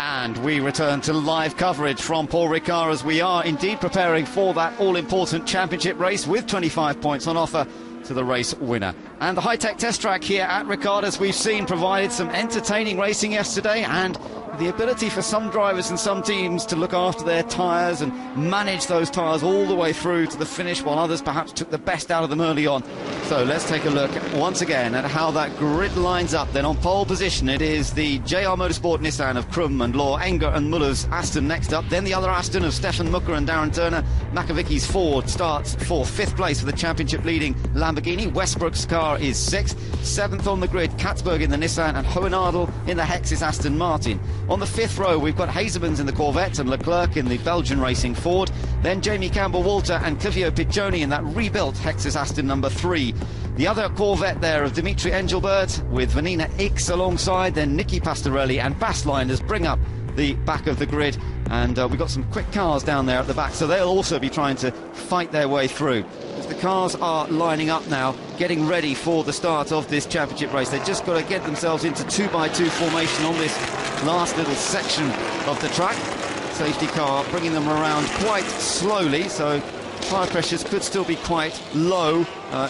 And we return to live coverage from Paul Ricard as we are indeed preparing for that all-important championship race with 25 points on offer to the race winner. And the high-tech test track here at Ricard, as we've seen, provided some entertaining racing yesterday and the ability for some drivers and some teams to look after their tyres and manage those tyres all the way through to the finish, while others perhaps took the best out of them early on. So let's take a look once again at how that grid lines up. Then on pole position it is the JR Motorsport Nissan of Krum and Law, Enger and Muller's Aston next up, then the other Aston of Stefan Mucker and Darren Turner. Makavicki's Ford starts for 5th place for the championship leading Lamborghini. Westbrook's car is 6th. 7th on the grid, Katzberg in the Nissan and Hohenadel in the Hexis Aston Martin. On the 5th row we've got Hazemans in the Corvette and Leclerc in the Belgian Racing Ford, then Jamie Campbell-Walter and Clivio Piccioni in that rebuilt Hexis Aston number 3. The other Corvette there of Dimitri Engelbert with Vanina X alongside, then Nicky Pastorelli and Bassliners bring up the back of the grid, and we've got some quick cars down there at the back, so they'll also be trying to fight their way through. As the cars are lining up now, getting ready for the start of this championship race. They've just got to get themselves into 2x2 formation on this last little section of the track. Safety car bringing them around quite slowly, so tyre pressures could still be quite low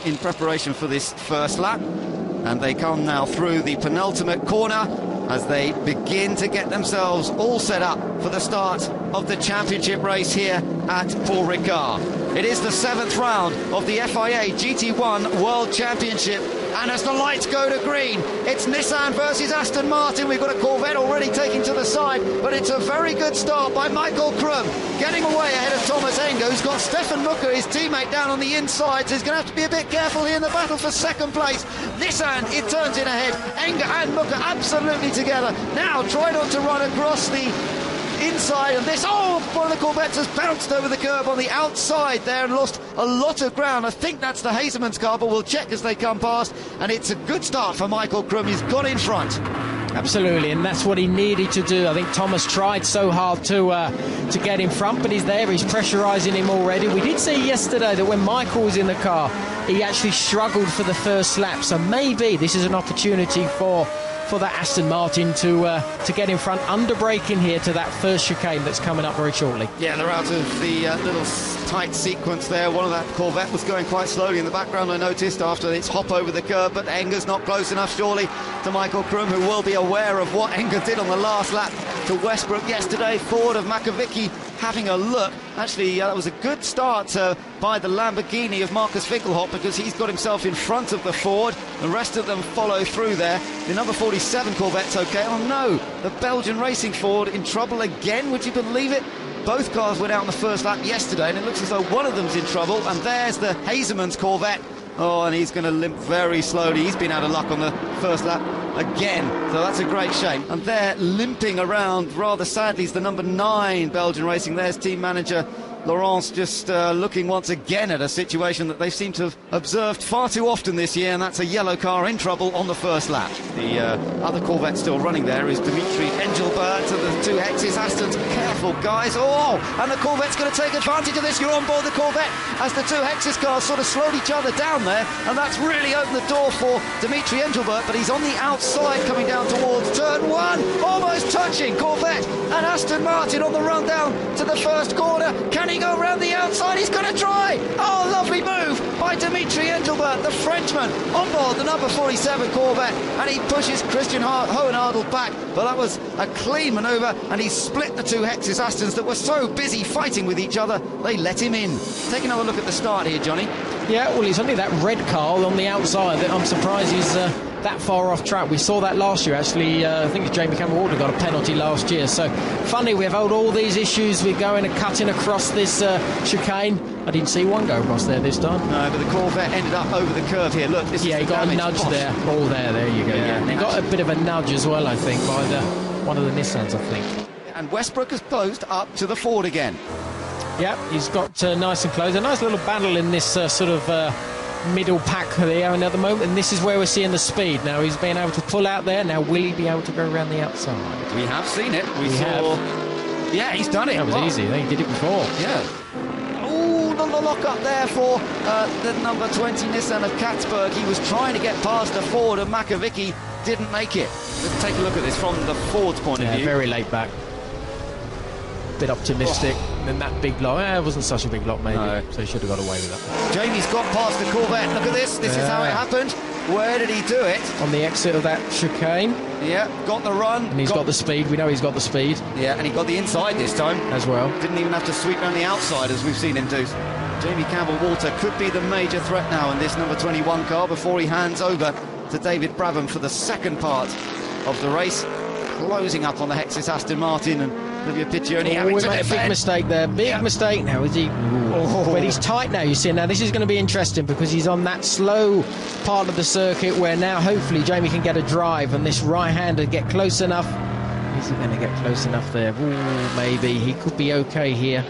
in preparation for this first lap. And they come now through the penultimate corner as they begin to get themselves all set up for the start of the championship race here at Paul Ricard. It is the 7th round of the FIA GT1 World Championship, and as the lights go to green, it's Nissan versus Aston Martin. We've got a Corvette already taking to the side, but it's a very good start by Michael Krum, getting away ahead of Thomas Enger, who's got Stefan Mucker, his teammate, down on the inside, so he's going to have to be a bit careful here in the battle for 2nd place. Nissan, it turns in ahead, Enger and Mucker absolutely together. Now tried on to run across the inside, and this, one of the Corvettes has bounced over the curb on the outside there and lost a lot of ground. I think that's the Hazemans car, but we'll check as they come past, and it's a good start for Michael Krum. He's got in front. Absolutely, and that's what he needed to do. I think Thomas tried so hard to get in front, but he's there, he's pressurising him already. We did see yesterday that when Michael was in the car, he actually struggled for the first lap, so maybe this is an opportunity for that Aston Martin to get in front, under braking here to that first chicane that's coming up very shortly. Yeah, they're out of the little tight sequence there. One of that Corvette was going quite slowly in the background, I noticed, after its hop over the curb, but Enger's not close enough, surely, to Michael Krum, who will be aware of what Enger did on the last lap to Westbrook yesterday. Ford of Makavicki having a look. Actually, that was a good start by the Lamborghini of Marcus Finkelhoff, because he's got himself in front of the Ford. The rest of them follow through there. The number 47 Corvette's okay. Oh no, the Belgian Racing Ford in trouble again, would you believe it? Both cars went out on the first lap yesterday, and it looks as though one of them's in trouble, and there's the Hazemans Corvette. Oh, and he's going to limp very slowly. He's been out of luck on the first lap again, so that's a great shame. And they're limping around rather sadly is the number 9 Belgian Racing. There's team manager Laurence just looking once again at a situation that they seem to have observed far too often this year, and that's a yellow car in trouble on the first lap. The other Corvette still running there is Dimitri Engelbert of the 2 Hexis Astons. Careful, guys. Oh, and the Corvette's going to take advantage of this. You're on board the Corvette as the 2 Hexis cars sort of slowed each other down there, and that's really opened the door for Dimitri Engelbert, but he's on the outside coming down towards turn 1, almost touching Corvette and Aston Martin on the run down to the first corner. Can he go around the outside? He's going to try. Oh, lovely move by Dimitri Engelbert, the Frenchman, on board the number 47 Corvette, and he pushes Christian Hohenadel back, but that was a clean manoeuvre, and he split the 2 Hexis Astons that were so busy fighting with each other, they let him in. Take another look at the start here, Johnny. Yeah, well, it's only that red car on the outside that I'm surprised he's that far off track. We saw that last year, actually. I think it's Jamie Campbell-Walter got a penalty last year. So, funny, we've had all these issues with going and cutting across this chicane. I didn't see one go across there this time. No, but the Corvette ended up over the curve here. Look, this is he got a nudge there. Oh, there you go. Yeah. He got a bit of a nudge as well, I think, by one of the Nissans, I think. And Westbrook has closed up to the Ford again. Yeah, he's got nice and close. A nice little battle in this sort of middle pack there at the moment, and this is where we're seeing the speed. Now he's been able to pull out there. Now will he be able to go around the outside? We have seen it. We saw. Yeah, he's done it. That was easy. He did it before. Yeah. Oh, the lock up there for the number 20 Nissan of Katzberg. He was trying to get past the Ford of Makavicki, didn't make it. Let's take a look at this from the Ford's point of view. Very late back. Bit optimistic. And then that big block, it wasn't such a big block maybe, so he should have got away with that. Jamie's got past the Corvette. Look at this. This is how it happened. Where did he do it? On the exit of that chicane. Yeah, got the run. And he's got the speed. We know he's got the speed. Yeah, and he got the inside this time. As well. Didn't even have to sweep around the outside as we've seen him do. Jamie Campbell-Walter could be the major threat now in this number 21 car before he hands over to David Brabham for the second part of the race. Closing up on the Hexis Aston Martin and Olivia Piccioni having to made a big mistake there. Big mistake now, is he? But he's tight now, you see. Now this is going to be interesting because he's on that slow part of the circuit where now hopefully Jamie can get a drive and this right-hander get close enough. Is he going to get close enough there? Ooh, maybe. He could be okay here.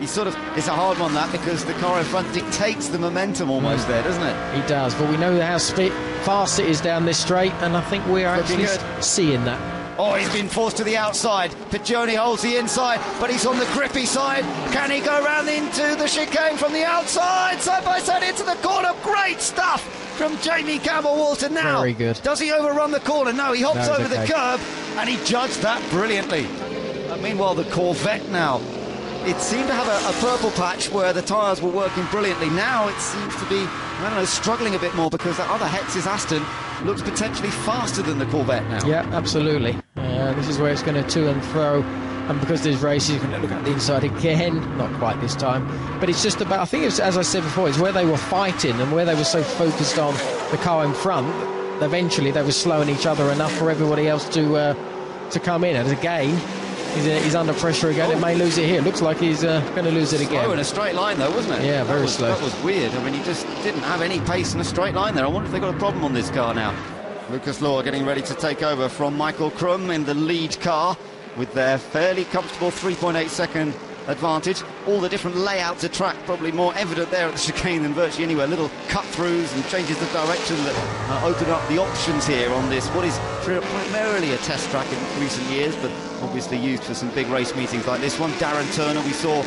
It's a hard one, that, because the car in front dictates the momentum almost there, doesn't it? He does, but we know how fast it is down this straight, and I think we are actually seeing that. Oh, he's been forced to the outside. Piccioni holds the inside, but he's on the grippy side. Can he go round into the chicane from the outside? Side by side into the corner. Great stuff from Jamie Campbell-Walter now. Very good. Does he overrun the corner? No, he hops over the curb, and he judged that brilliantly. Meanwhile, the Corvette now, it seemed to have a purple patch where the tyres were working brilliantly. Now it seems to be, I don't know, struggling a bit more because that other Hexis Aston looks potentially faster than the Corvette now. Yeah, absolutely. This is where it's going to to and fro. And because there's races, you're going to look at the inside again. Not quite this time. But it's just about, I think it's, as I said before, it's where they were fighting and where they were so focused on the car in front. Eventually they were slowing each other enough for everybody else to come in. And again, he's under pressure again. It may lose it here. Looks like he's going to lose it again. Slow in a straight line though, wasn't it? Yeah, very slow. That was weird. I mean, he just didn't have any pace in a straight line there. I wonder if they've got a problem on this car now. Lucas Law getting ready to take over from Michael Krum in the lead car with their fairly comfortable 3.8 second advantage. All the different layouts of track probably more evident there at the chicane than virtually anywhere. Little cut-throughs and changes of direction that open up the options here on this, what is primarily a test track in recent years, but obviously used for some big race meetings like this one. Darren Turner, we saw,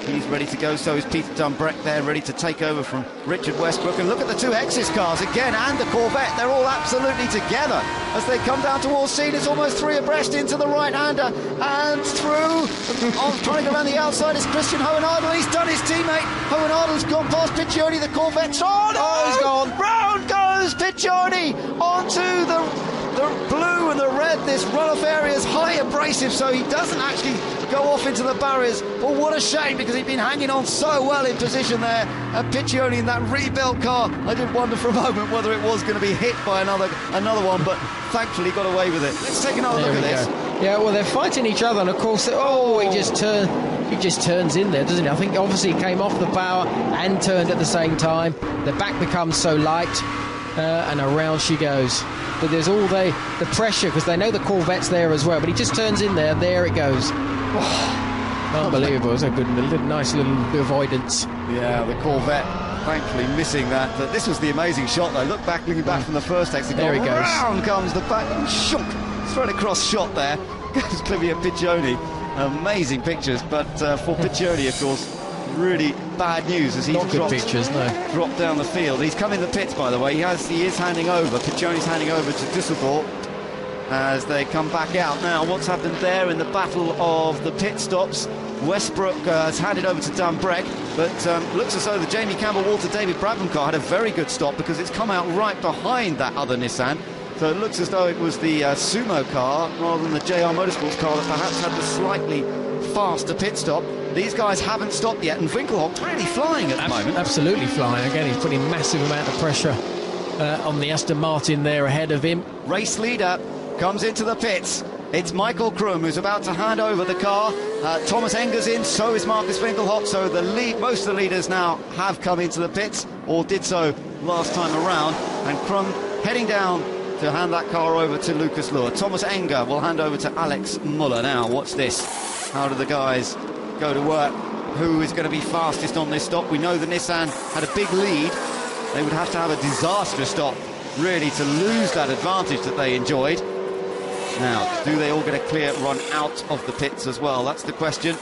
he's ready to go. So is Peter Dunbreck there, ready to take over from Richard Westbrook. And look at the two Hexis cars again, and the Corvette. They're all absolutely together as they come down towards Seed. It's almost three abreast into the right-hander and through. Trying to go around the outside is Christian Hohenadel. He's done his teammate. Hohenadel's gone past Piccioni. The Corvette's on. Oh, he's gone. Round goes Piccioni onto the blue and the red. This runoff area is high abrasive, so he doesn't actually go off into the barriers. But what a shame, because he'd been hanging on so well in position there. And Piccioni in that rebuilt car, I did wonder for a moment whether it was going to be hit by another one, but thankfully got away with it. Let's take another look at this. Yeah, well, they're fighting each other, and of course, he just turns in there, doesn't he? I think obviously he came off the power and turned at the same time. The back becomes so light, and around she goes. But there's all the pressure, because they know the Corvette's there as well, but he just turns in there. There it goes. Unbelievable. It's a good, nice little avoidance. Yeah, the Corvette thankfully missing that. This was the amazing shot though. Looking back from the first exit. There he goes. Round comes the back and shook. Straight across shot there. Goes Olivia Piccioni. Amazing pictures, but for Piccioni, of course, really bad news as he's dropped down the field. He's come in the pits, by the way. He is handing over. Piccioni's handing over to Düsseldorf as they come back out. Now, what's happened there in the battle of the pit stops? Westbrook has handed over to Dunbreck, but looks as though the Jamie Campbell-Walter David Brabham car had a very good stop, because it's come out right behind that other Nissan. So it looks as though it was the Sumo car rather than the JR Motorsports car that perhaps had the slightly faster pit stop. These guys haven't stopped yet, and Winkelhock really flying at the moment. Absolutely flying. Again, he's putting massive amount of pressure on the Aston Martin there ahead of him. Race leader comes into the pits. It's Michael Krum who's about to hand over the car. Thomas Enger's in, so is Marcus Winkelhock. So most of the leaders now have come into the pits, or did so last time around. And Krum heading down to hand that car over to Lucas Luhr. Thomas Enger will hand over to Alex Muller. Now, what's this? How do the guys go to work? Who is going to be fastest on this stop? We know the Nissan had a big lead. They would have to have a disastrous stop, really, to lose that advantage that they enjoyed. Now, do they all get a clear run out of the pits as well? That's the question.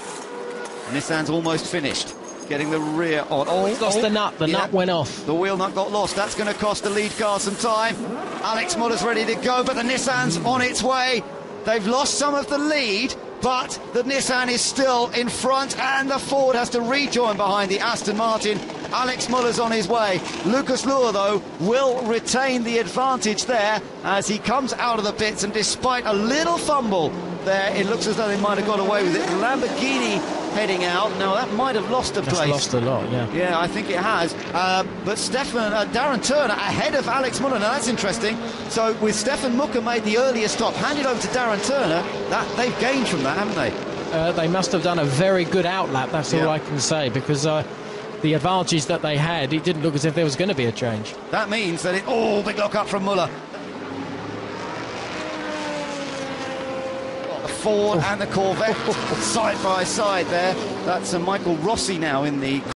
Nissan's almost finished. Getting the rear on. He's lost the nut. The nut went off. The wheel nut got lost. That's going to cost the lead car some time. Alex Muller's ready to go, but the Nissan's on its way. They've lost some of the lead, but the Nissan is still in front, and the Ford has to rejoin behind the Aston Martin. Alex Muller's on his way. Lucas Luhr, though, will retain the advantage there as he comes out of the pits, and despite a little fumble there, it looks as though they might have got away with it. Lamborghini heading out. Now, that might have lost a place. That's lost a lot, yeah. Yeah, I think it has. But Darren Turner ahead of Alex Muller. Now, that's interesting. So, with Stefan Mucker made the earlier stop, handed over to Darren Turner, they've gained from that, haven't they? They must have done a very good outlap, that's all I can say, because the advantage that they had, it didn't look as if there was going to be a change. That means that big look up from Muller. The Ford and the Corvette side by side there. That's Michael Rossi now in the